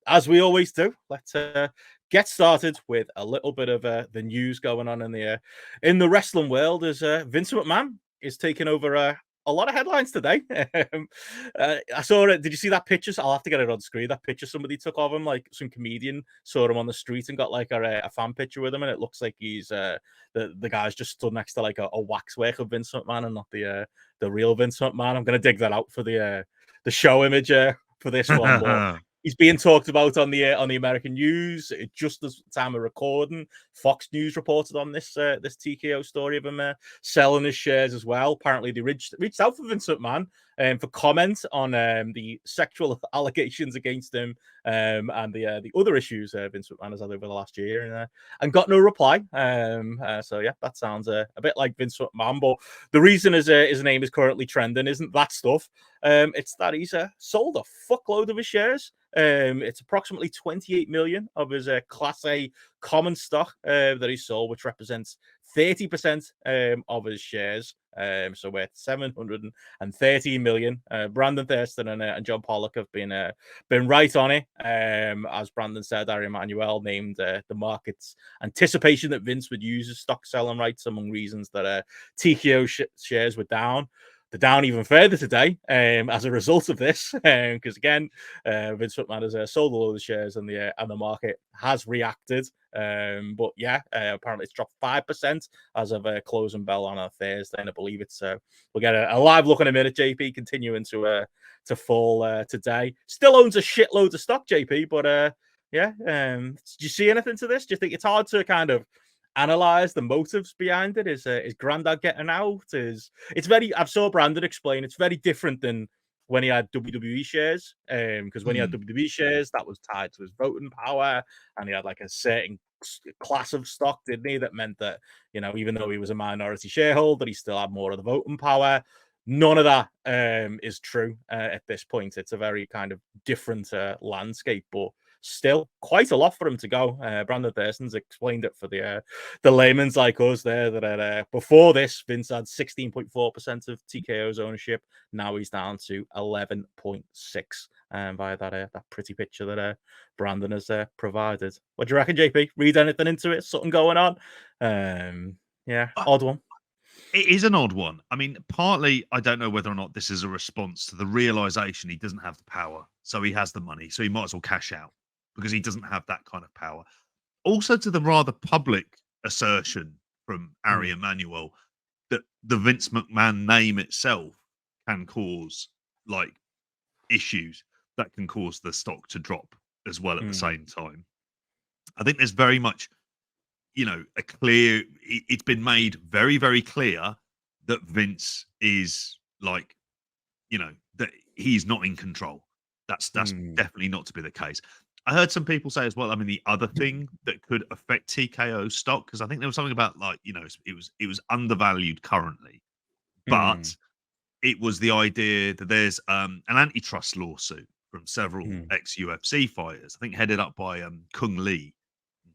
as we always do, let's get started with a little bit of the news going on in the wrestling world. As Vince McMahon is taking over a lot of headlines today. I saw it. Did you see that picture? I'll have to get it on screen. That picture somebody took of him, like some comedian saw him on the street and got like a fan picture with him, and it looks like he's the guy's just stood next to like a waxwork of Vince McMahon and not the real Vince McMahon. I'm gonna dig that out for the show image for this one, but he's being talked about on the American news. Just as time of recording, Fox News reported on this TKO story of him selling his shares as well. Apparently, they reached out for Vince McMahon for comment on the sexual allegations against him and the other issues Vince McMahon has had over the last year, and got no reply. So yeah, that sounds a bit like Vince McMahon. But the reason his name is currently trending isn't that stuff. It's that he's sold a fuckload of his shares. It's approximately 28 million of his Class A common stock that he sold, which represents 30% of his shares. So we're at 713 million. Brandon Thurston and John Pollock have been right on it. As Brandon said, Ari Emanuel named the market's anticipation that Vince would use his stock selling rights among reasons that TKO shares were down. They're down even further today as a result of this, because again, Vince McMahon has sold all the shares, and the market has reacted. But yeah, apparently it's dropped 5% as of closing bell on a Thursday, and I believe it's we'll get a live look in a minute. JP continuing to fall today. Still owns a shitload of stock, JP, but yeah. Do you see anything to this? Do you think it's hard to kind of analyze the motives behind it? Is Grandad getting out? It's very, I've saw Brandon explain, it's very different than when he had WWE shares, because when he had WWE shares, that was tied to his voting power, and he had like a certain class of stock, didn't he, that meant that, you know, even though he was a minority shareholder, he still had more of the voting power. None of that is true at this point. It's a very kind of different landscape, but still quite a lot for him to go. Brandon Thurston's explained it for the layman's like us there, that before this, Vince had 16.4% of TKO's ownership. Now he's down to 11.6 via that pretty picture that Brandon has provided. What do you reckon, JP? Read anything into it? Something going on? Yeah, odd one. It is an odd one. I mean, partly, I don't know whether or not this is a response to the realization he doesn't have the power. So he has the money. So he might as well cash out because he doesn't have that kind of power. Also to the rather public assertion from Ari Emanuel that the Vince McMahon name itself can cause like issues that can cause the stock to drop as well at the same time. I think there's very much, you know, it's been made very, very clear that Vince is like, you know, that he's not in control. That's definitely not to be the case. I heard some people say as well, I mean, the other thing that could affect TKO stock, because I think there was something about like, you know, it was undervalued currently, but it was the idea that there's an antitrust lawsuit from several ex-UFC fighters, I think headed up by Kung Lee,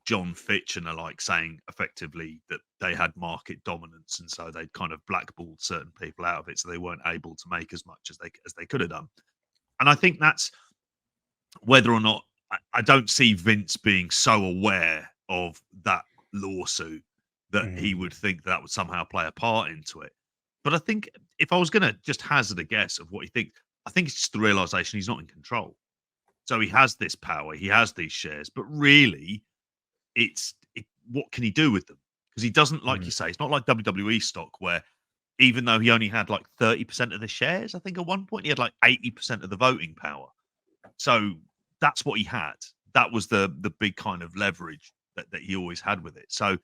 John Fitch and the like, saying effectively that they had market dominance, and so they'd kind of blackballed certain people out of it, so they weren't able to make as much as they could have done. And I think that's whether or not I don't see Vince being so aware of that lawsuit that he would think that would somehow play a part into it. But I think if I was going to just hazard a guess of what he thinks, I think it's just the realization he's not in control. So he has this power, he has these shares, but really, what can he do with them? Because he doesn't, like you say, it's not like WWE stock where even though he only had like 30% of the shares, I think at one point he had like 80% of the voting power. So that's what he had. That was the big kind of leverage that he always had with it. So,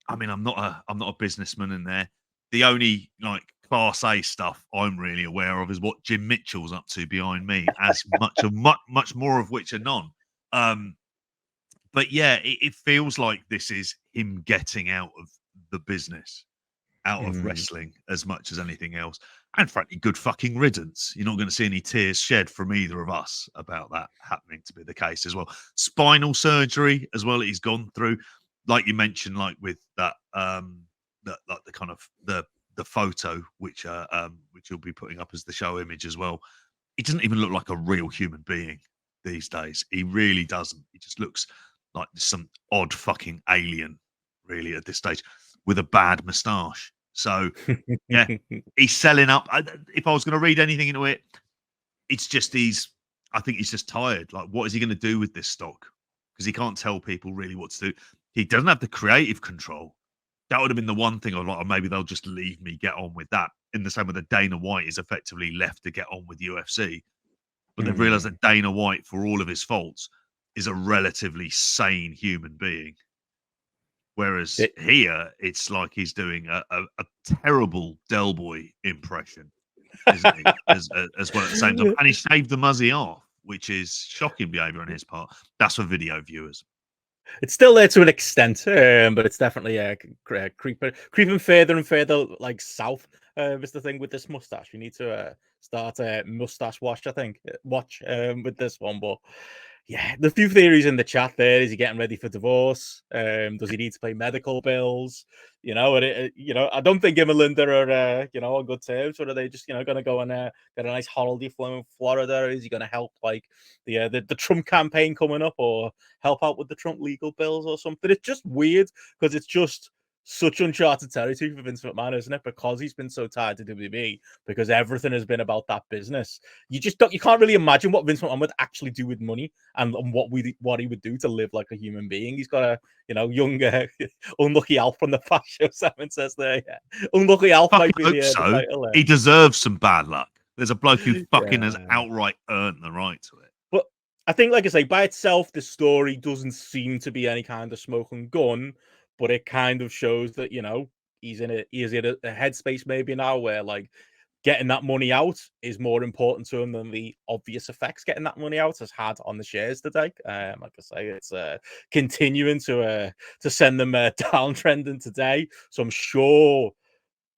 I mean, I'm not a businessman in there. The only like Class A stuff I'm really aware of is what Jim Mitchell's up to behind me, as much more of which are none. But yeah, it feels like this is him getting out of the business, out of wrestling as much as anything else. And frankly, good fucking riddance. You're not going to see any tears shed from either of us about that happening to be the case as well. Spinal surgery as well, he's gone through, like you mentioned, like with that, like the kind of the photo which you'll be putting up as the show image as well. It doesn't even look like a real human being. these days. He really doesn't. He just looks like some odd fucking alien, really, at this stage, with a bad moustache. So, yeah, he's selling up. If I was going to read anything into it, it's just I think he's just tired. Like, what is he going to do with this stock? Because he can't tell people really what to do. He doesn't have the creative control. That would have been the one thing I'm like, oh, maybe they'll just leave me get on with that. In the same way that Dana White is effectively left to get on with UFC. But they've realized that Dana White, for all of his faults, is a relatively sane human being. Whereas here, it's like he's doing a terrible Del Boy impression, isn't he? As well at the same time. And he shaved the muzzy off, which is shocking behavior on his part. That's for video viewers. It's still there to an extent, but it's definitely creeping further and further, like south. Is the thing with this mustache. You need to start a mustache watch, I think. Watch with this one, but yeah, the few theories in the chat there. Is he getting ready for divorce? Does he need to pay medical bills? You know, I don't think him and Linda are, on good terms. Or are they just, going to go and get a nice holiday from Florida? Is he going to help, like, the Trump campaign coming up, or help out with the Trump legal bills or something? It's just weird because it's just such uncharted territory for Vince McMahon, isn't it? Because he's been so tied to WWE, because everything has been about that business. You can't really imagine what Vince McMahon would actually do with money and what he would do to live like a human being. He's got a young unlucky Alf from the past show. Simon says there, yeah, unlucky Alf might be the title there. He deserves some bad luck. There's a bloke who fucking has outright earned the right to it. But I think, like I say, by itself, the story doesn't seem to be any kind of smoke and gun, but it kind of shows that, he's in a headspace maybe now where, like, getting that money out is more important to him than the obvious effects getting that money out has had on the shares today. Like I say, it's continuing to send them downtrending today. So I'm sure,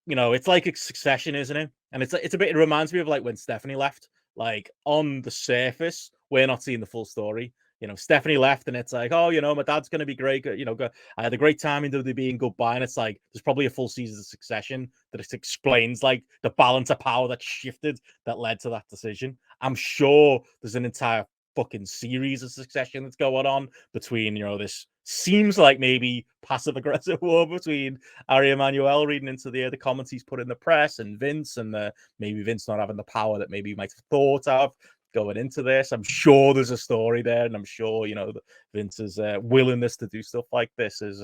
it's like a succession, isn't it? And it's a bit, it reminds me of like when Stephanie left. Like, on the surface, we're not seeing the full story. Stephanie left, and it's like, oh, my dad's going to be great. I had a great time in WWE and goodbye. And it's like, there's probably a full season of Succession that it explains, like, the balance of power that shifted that led to that decision. I'm sure there's an entire fucking series of Succession that's going on between, this seems like maybe passive aggressive war between Ari Emanuel reading into the comments he's put in the press, and Vince, and maybe Vince not having the power that maybe he might have thought of going into this. I'm sure there's a story there, and I'm sure Vince's willingness to do stuff like this is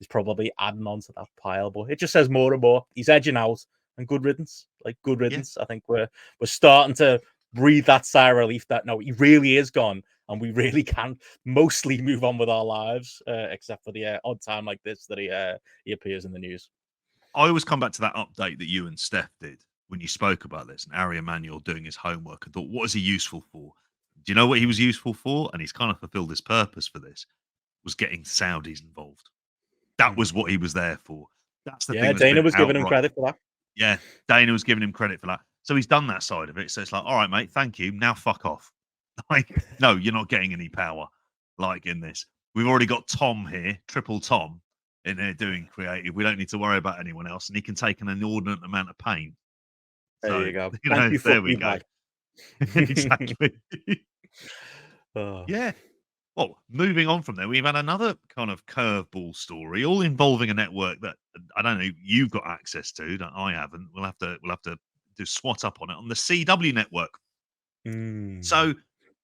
probably adding on to that pile. But it just says more and more he's edging out, and good riddance. Like, good riddance. Yeah. I think we're starting to breathe that sigh of relief that no, he really is gone, and we really can mostly move on with our lives, except for the odd time like this that he appears in the news. I always come back to that update that you and Steph did when you spoke about this, and Ari Emanuel doing his homework, and thought, what is he useful for? Do you know what he was useful for? And he's kind of fulfilled his purpose for this, was getting Saudis involved. That was what he was there for. That's the thing. Dana was giving him credit for that. Yeah, Dana was giving him credit for that. So he's done that side of it. So it's like, all right, mate, thank you. Now fuck off. Like, no, you're not getting any power like in this. We've already got Tom here, Triple Tom, in there doing creative. We don't need to worry about anyone else, and he can take an inordinate amount of pain. There you go. There we go. Exactly. Yeah. Well, moving on from there, we've had another kind of curveball story, all involving a network that I don't know you've got access to that I haven't. We'll have to do SWAT up on it on the CW network. So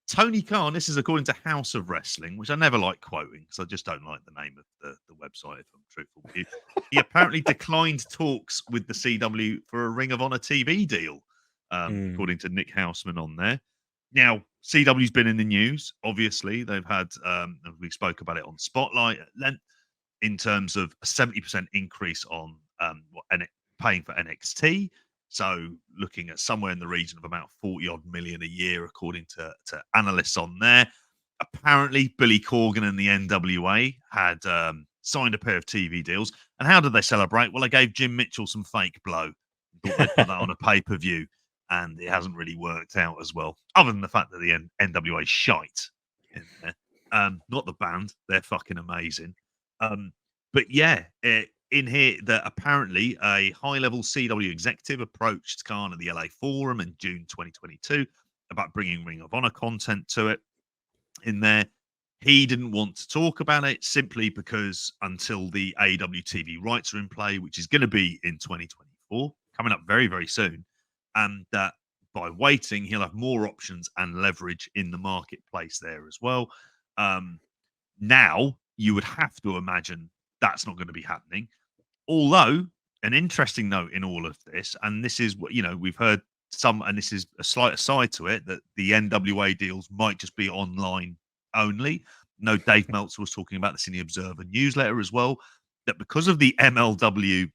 Tony Khan, this is according to House of Wrestling, which I never like quoting because I just don't like the name of the website, if I'm truthful with you. He apparently declined talks with the CW for a Ring of Honor TV deal, according to Nick Houseman on there. Now, CW's been in the news. Obviously, they've had, we spoke about it on Spotlight at length, in terms of a 70% increase on paying for NXT. So looking at somewhere in the region of about 40 odd million a year, according to analysts on there. Apparently, Billy Corgan and the NWA had signed a pair of TV deals. And how did they celebrate? Well, they gave Jim Mitchell some fake blow. Thought they'd put that on a pay-per-view. And it hasn't really worked out as well, other than the fact that the NWA shite in there. Not the band. They're fucking amazing. But yeah, in here that apparently a high-level CW executive approached Khan at the LA Forum in June 2022 about bringing Ring of Honor content to it. in there. He didn't want to talk about it simply because until the AEW TV rights are in play, which is going to be in 2024, coming up very, very soon, and that by waiting, he'll have more options and leverage in the marketplace there as well. Now, you would have to imagine that's not going to be happening. Although, an interesting note in all of this, and this is what, we've heard some, and this is a slight aside to it, that the NWA deals might just be online only. No, Dave Meltzer was talking about this in the Observer newsletter as well, that because of the MLW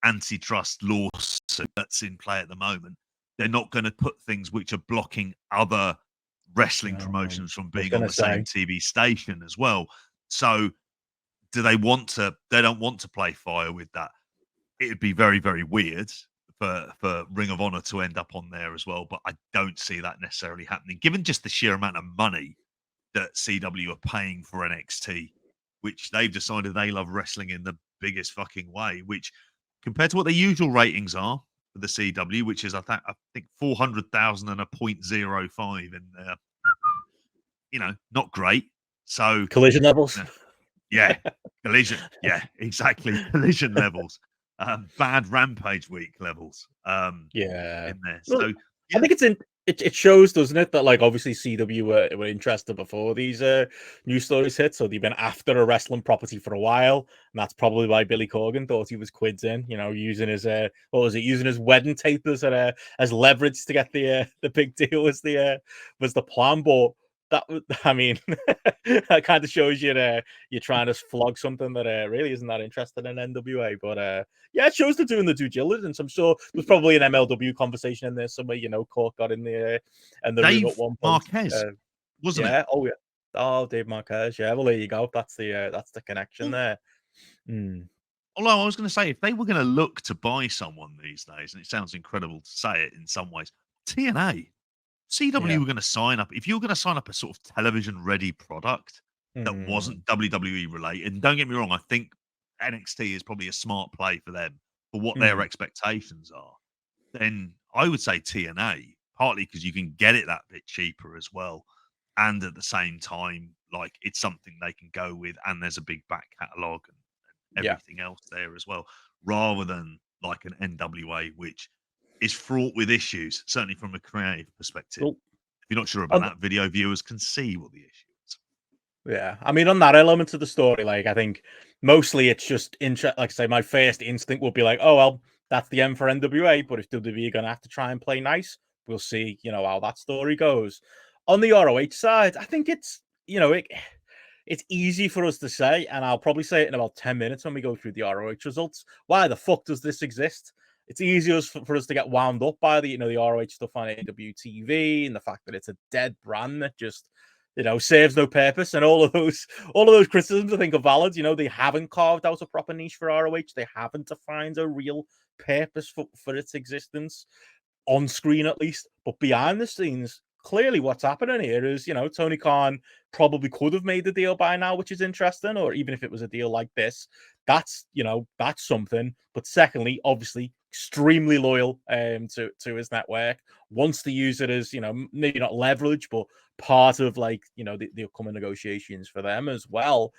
antitrust lawsuit that's in play at the moment, they're not going to put things which are blocking other wrestling promotions from being on the same TV station as well. So do they want to? They don't want to play fire with that. It'd be very, very weird for Ring of Honor to end up on there as well, but I don't see that necessarily happening, given just the sheer amount of money that CW are paying for NXT, which they've decided they love wrestling in the biggest fucking way, which compared to what the usual ratings are for the CW, which is I think 400,000 and a 0.05 in not great. So collision levels. Yeah, collision. Yeah, exactly. Collision levels. Bad Rampage week levels. Yeah. In there. Well, So I think it shows, doesn't it, that like obviously CW were interested before these news stories hit, so they've been after a wrestling property for a while, and that's probably why Billy Corgan thought he was quids in, using his using his wedding tape as leverage to get the big deal was the plan. But I mean, that kind of shows you that you're trying to flog something that really isn't that interested in NWA. But yeah, it shows they're doing the due diligence. I'm sure there's probably an MLW conversation in there somewhere. Court got in the room Dave at one point. Marquez, wasn't yeah, it? oh yeah, oh Dave Marquez. Yeah, well there you go. That's the connection there. Although I was going to say, if they were going to look to buy someone these days, and it sounds incredible to say it in some ways, TNA. CW were going to sign up. If you were going to sign up a sort of television-ready product that wasn't WWE related, and don't get me wrong, I think NXT is probably a smart play for them for what their expectations are, then I would say TNA, partly because you can get it that bit cheaper as well. And at the same time, like it's something they can go with, and there's a big back catalogue and everything else there as well, rather than like an NWA, which is fraught with issues, certainly from a creative perspective. Well, if you're not sure about that, video viewers can see what the issue is. Yeah, I mean, on that element of the story, like I think mostly it's just like I say, my first instinct would be like, oh well, that's the end for NWA. But if WWE are gonna have to try and play nice, we'll see, how that story goes. On the ROH side, I think it's it's easy for us to say, and I'll probably say it in about 10 minutes when we go through the ROH results. Why the fuck does this exist? It's easier for us to get wound up by the the ROH stuff on AEW TV and the fact that it's a dead brand that just serves no purpose, and all of those criticisms I think are valid. They haven't carved out a proper niche for ROH. They haven't defined a real purpose for its existence on screen, at least. But behind the scenes, clearly what's happening here is, Tony Khan probably could have made the deal by now, which is interesting, or even if it was a deal like this, that's something. But secondly, obviously extremely loyal to his network, wants to use it as, maybe not leverage, but part of like, the upcoming negotiations for them as well.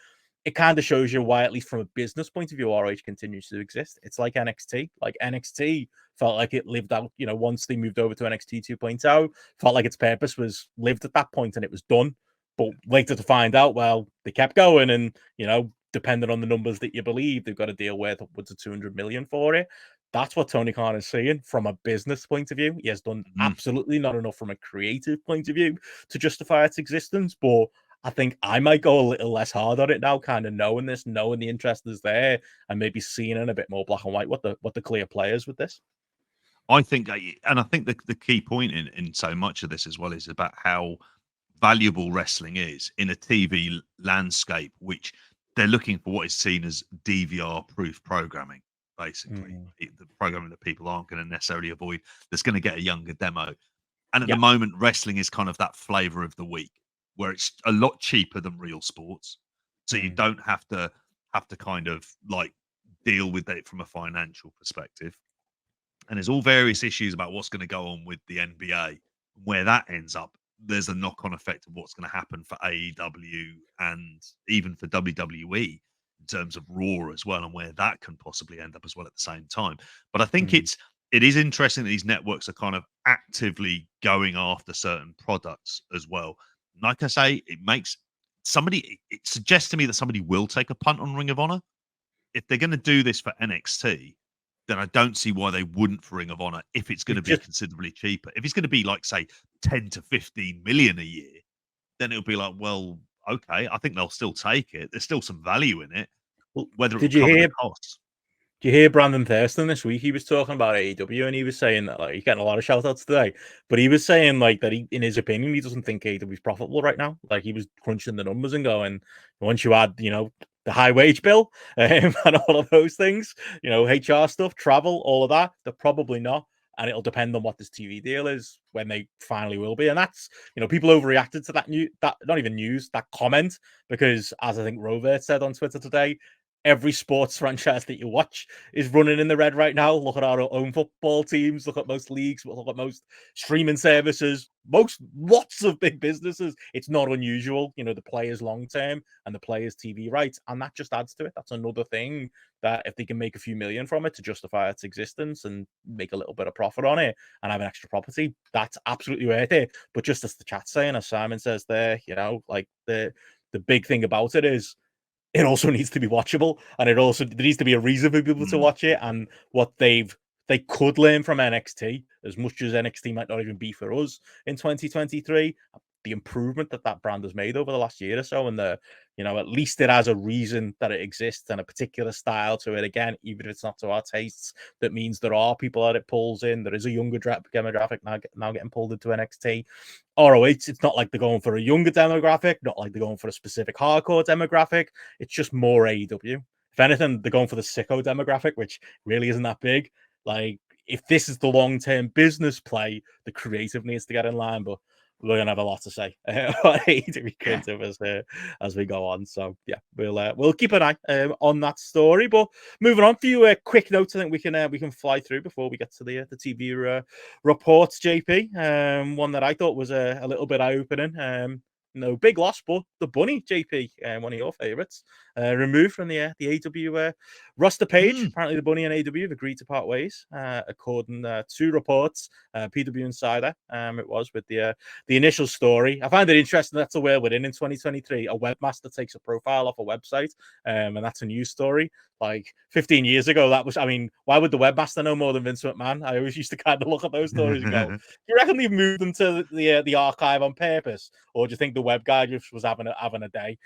It kind of shows you why, at least from a business point of view, ROH continues to exist. It's like NXT. Like NXT felt like it lived out, once they moved over to NXT 2.0, felt like its purpose was lived at that point and it was done. But later to find out, well, they kept going, and, depending on the numbers that you believe, they've got to deal with upwards of 200 million for it. That's what Tony Khan is seeing from a business point of view. He has done absolutely not enough from a creative point of view to justify its existence. But I think I might go a little less hard on it now, kind of knowing the interest is there, and maybe seeing in a bit more black and white what the clear players with this. I think, and I think the key point in so much of this as well is about how valuable wrestling is in a TV landscape, which they're looking for what is seen as DVR-proof programming. Basically, the programming that people aren't going to necessarily avoid, that's going to get a younger demo. And at the moment, wrestling is kind of that flavor of the week, where it's a lot cheaper than real sports, so you don't have to kind of like deal with it from a financial perspective. And there's all various issues about what's going to go on with the NBA, where that ends up. there's a knock-on effect of what's going to happen for AEW and even for WWE in terms of Raw as well, and where that can possibly end up as well at the same time. But I think it is interesting that these networks are kind of actively going after certain products as well. Like I say, it suggests to me that somebody will take a punt on Ring of Honor. If they're going to do this for NXT, then I don't see why they wouldn't for Ring of Honor if it's going to be considerably cheaper. If it's going to be like, say, 10 to 15 million a year, then it'll be like, well, okay, I think they'll still take it. There's still some value in it, whether it will cover the costs. Did you hear Brandon Thurston this week? He was talking about AEW, and he was saying that, like, he's getting a lot of shout outs today, but he was saying, like, that he, in his opinion, he doesn't think AEW is profitable right now. Like, he was crunching the numbers and going, once you add, you know, the high wage bill and all of those things, you know, HR stuff, travel, all of that, they're probably not. And it'll depend on what this TV deal is when they finally will be. And that's, you know, people overreacted to that not even news, that comment, because as I think Rovert said on Twitter today, every sports franchise that you watch is running in the red right now. Look at our own football teams. Look at most leagues. Look at most streaming services. Lots of big businesses. It's not unusual, you know, the players long term and the players TV rights, and that just adds to it. That's another thing that if they can make a few million from it to justify its existence and make a little bit of profit on it and have an extra property, that's absolutely worth it. But just as the chat's saying, as Simon says there, you know, like the big thing about it is, it also needs to be watchable, and there needs to be a reason for people to watch it. And what they could learn from NXT, as much as NXT might not even be for us in 2023, the improvement that brand has made over the last year or so, and you know, at least it has a reason that it exists and a particular style to it. Again, even if it's not to our tastes, that means there are people that it pulls in. There is a younger demographic now getting pulled into NXT. ROH, it's not like they're going for a younger demographic, not like they're going for a specific hardcore demographic. It's just more AEW. If anything, they're going for the sicko demographic, which really isn't that big. Like, if this is the long-term business play, the creative needs to get in line, but we're gonna have a lot to say as we go on. So yeah, we'll keep an eye on that story. But moving on, a few quick notes. I think we can fly through before we get to the TV reports. JP, one that I thought was a little bit eye opening. No big loss, but the bunny, JP, one of your favorites, removed from the AW roster page. Apparently, the bunny and AW have agreed to part ways, according to reports. PW Insider, it was with the initial story. I find it interesting that's a where we're in 2023. A webmaster takes a profile off a website, and that's a news story. Like 15 years ago, that was, I mean, why would the webmaster know more than Vince McMahon? I always used to kind of look at those stories and go, do you reckon they've moved them to the archive on purpose? Or do you think the web guy just was having a day?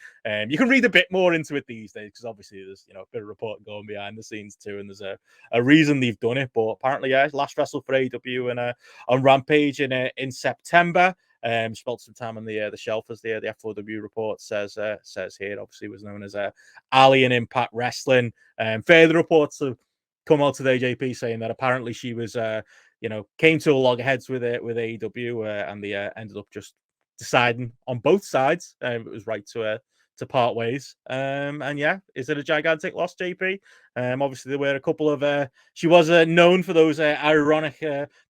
You can read a bit more into it these days, because obviously there's, you know, a bit of reporting going behind the scenes too, and there's a reason they've done it. But apparently, yeah, last wrestle for AW and on Rampage in September. Spent some time on the shelf, as the F4W report says here. Obviously, was known as Ali in Impact Wrestling. Further reports have come out today, JP, saying that apparently she was, you know, came to a loggerheads with AEW, and they ended up just deciding on both sides it was right to part ways. And yeah, is it a gigantic loss, JP? Obviously there were a couple of she was known for those ironic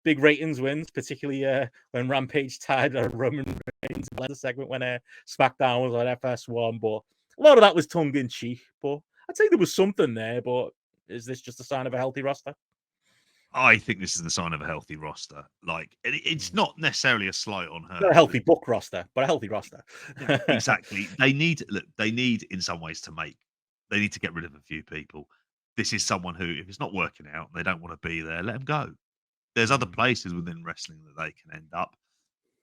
big ratings wins, particularly when Rampage tied Roman Reigns led the segment when SmackDown was on FS1, but a lot of that was tongue-in-cheek. But I'd say there was something there. But is this just a sign of a healthy roster? I think this is the sign of a healthy roster. Like, it's not necessarily a slight on her. Not a healthy book roster, but a healthy roster. Exactly. They need in some ways they need to get rid of a few people. This is someone who, if it's not working out, they don't want to be there, let them go. There's other places within wrestling that they can end up.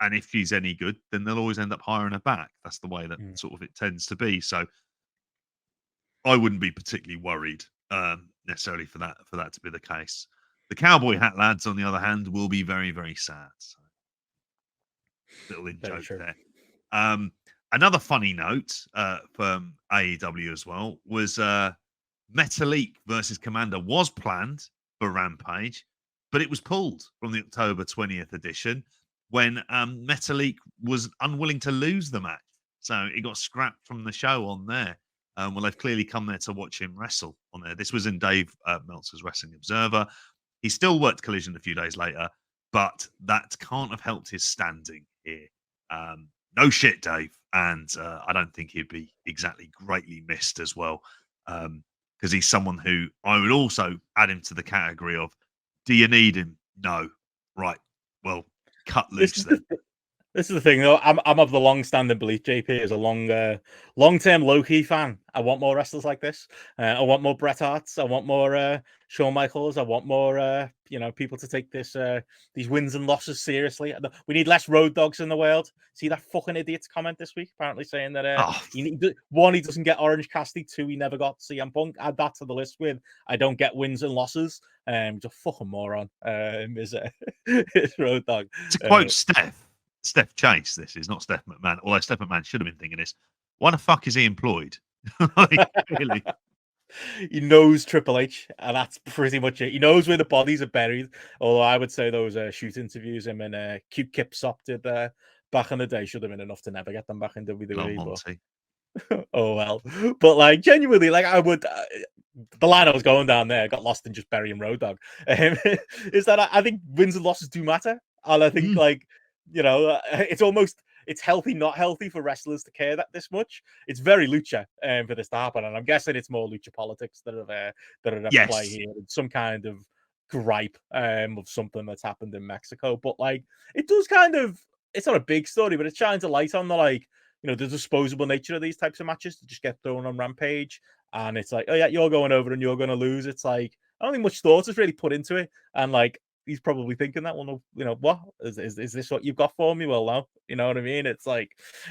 And if she's any good, then they'll always end up hiring her back. That's the way that sort of it tends to be. So I wouldn't be particularly worried necessarily for that to be the case. The cowboy hat lads, on the other hand, will be very, very sad. So, little in joke there. Another funny note from AEW as well was Metalik versus Commander was planned for Rampage, but it was pulled from the October 20th edition when Metalik was unwilling to lose the match. So it got scrapped from the show on there. Well, they've clearly come there to watch him wrestle on there. This was in Dave Meltzer's Wrestling Observer. He still worked Collision a few days later, but that can't have helped his standing here. No shit, Dave. And I don't think he'd be exactly greatly missed as well. Because he's someone who I would also add him to the category of, do you need him? No. Right. Well, cut This loose is then. This is the thing, though. I'm of the long-standing belief. JP is a long-term low-key fan. I want more wrestlers like this. I want more Bret Harts. I want more Shawn Michaels. I want more, people to take these wins and losses seriously. We need less road dogs in the world. See that fucking idiot's comment this week, apparently saying that Oh, he doesn't get Orange Cassidy. 2, he never got CM Punk. Add that to the list with I don't get wins and losses. He's a fucking moron. Is road dog. to quote Steph Chase, this is not Steph McMahon, although Steph McMahon should have been thinking this. Why the fuck is he employed? Like, really? He knows Triple H, and that's pretty much it. He knows where the bodies are buried. Although I would say those shoot interviews him and Cute Kip Sop did back in the day should have been enough to never get them back in WWE. Monty. But, oh well. But like genuinely, like I would. The line I was going down there got lost in just burying Road Dogg. Is that I think wins and losses do matter, and I think it's healthy, not healthy for wrestlers to care that this much. It's very lucha for this to happen, and I'm guessing it's more lucha politics that are at play here, and some kind of gripe of something that's happened in Mexico. But like, it does it's not a big story, but it shines a light on the disposable nature of these types of matches to just get thrown on Rampage. And it's like, oh yeah, you're going over and you're going to lose. It's like, I don't think much thought is really put into it. And like, he's probably thinking that, well, no, what is this what you've got for me? Well, no, you know what I mean? It's like,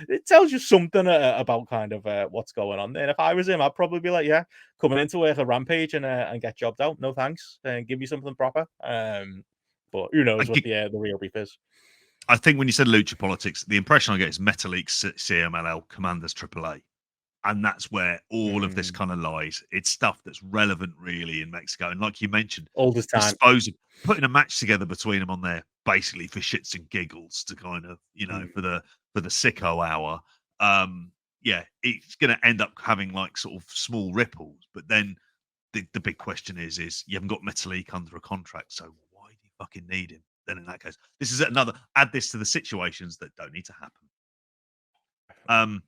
it tells you something about kind of what's going on there. And if I was him, I'd probably be like, yeah, coming into work a Rampage and get jobbed out. No thanks. And give me something proper. But who knows what the real beef is. I think when you said lucha politics, the impression I get is Metalik CMLL Commanders AAA. And that's where all of this kind of lies. It's stuff that's relevant, really, in Mexico. And like you mentioned, all this time, putting a match together between them on there, basically for shits and giggles, to kind of, for the sicko hour. It's going to end up having like sort of small ripples. But then the big question is you haven't got Metalik under a contract, so why do you fucking need him? Then in that case, this is add this to the situations that don't need to happen.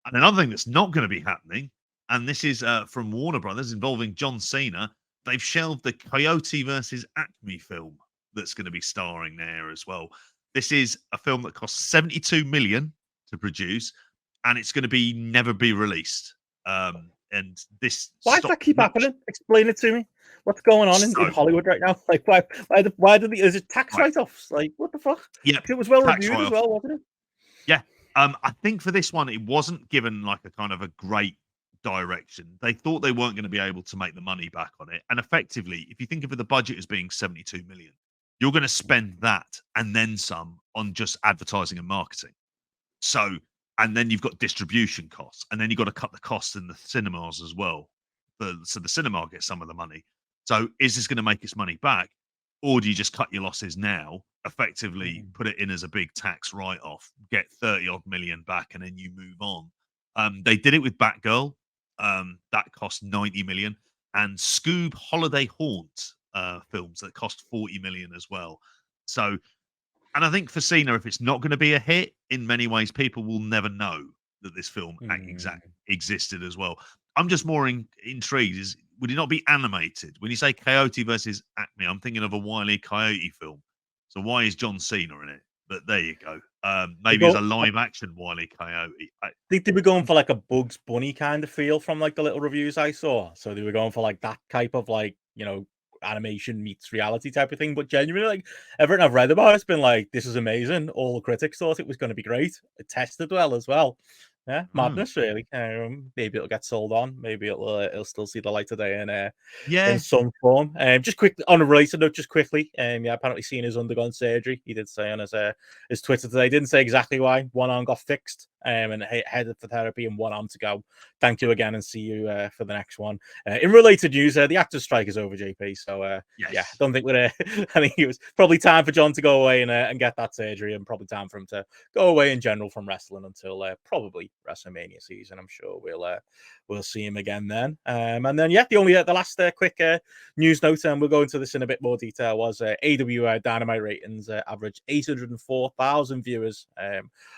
And another thing that's not going to be happening, and this is from Warner Brothers involving John Cena, they've shelved the Coyote versus Acme film that's going to be starring there as well. This is a film that costs 72 million to produce, and it's going to never be released. And this why does that keep happening? Explain it to me. What's going on in Hollywood right now? Like, why is it tax write-offs? Like, what the fuck? Yeah, it was well reviewed as well, wasn't it? Yeah. I think for this one, it wasn't given like a kind of a great direction. They thought they weren't going to be able to make the money back on it. And effectively, if you think of the budget as being 72 million, you're going to spend that and then some on just advertising and marketing. So, and then you've got distribution costs, and then you've got to cut the costs in the cinemas as well. So the cinema gets some of the money. So is this going to make its money back? Or do you just cut your losses now, effectively put it in as a big tax write-off, get 30 odd million back, and then you move on? They did it with Batgirl. That cost 90 million. And Scoob Holiday Haunt films that cost 40 million as well. So, and I think for Cena, if it's not going to be a hit, in many ways, people will never know that this film existed as well. I'm just more intrigued. Would it not be animated? When you say Coyote versus Acme, I'm thinking of a Wile E. Coyote film. So why is John Cena in it? But there you go. Maybe it's a live action Wile E. Coyote. I think they were going for like a Bugs Bunny kind of feel from like the little reviews I saw. So they were going for like that type of like, animation meets reality type of thing. But genuinely, like everything I've read about it's been like, this is amazing. All the critics thought it was going to be great. It tested well as well. Yeah, madness really. Maybe it'll get sold on. Maybe it'll still see the light of day in some form. Just quickly on a related note, just quickly. Apparently Cena's undergone surgery. He did say on his Twitter today. He didn't say exactly why. One arm got fixed. and headed for therapy and 1 arm to go. Thank you again, and see you for the next one. In related news, the actors' strike is over, JP. So yeah, Yes. don't think we're. I think it was probably time for John to go away and get that surgery, and probably time for him to go away in general from wrestling until probably WrestleMania season. I'm sure we'll see him again then. And then yeah, the last quick news note, and we'll go into this in a bit more detail, was AW Dynamite ratings averaged 804,000 viewers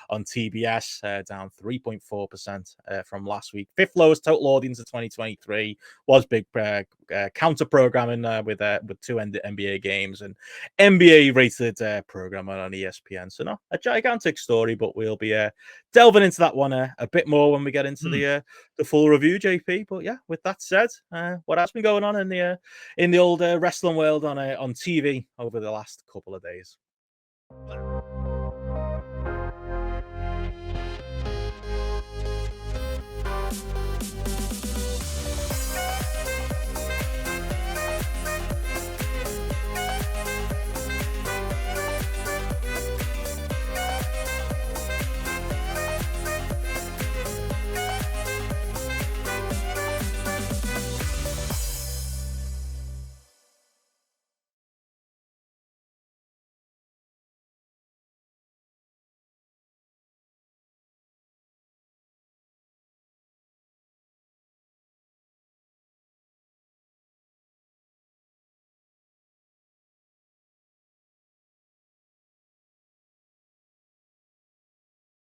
on TBS, down 3.4% from last week. Fifth lowest total audience of 2023. Was big counter programming with 2 NBA games and NBA rated programming on ESPN. So not a gigantic story, but we'll be delving into that one a bit more when we get into the full review, JP. But yeah, with that said, what has been going on in the old wrestling world on TV over the last couple of days?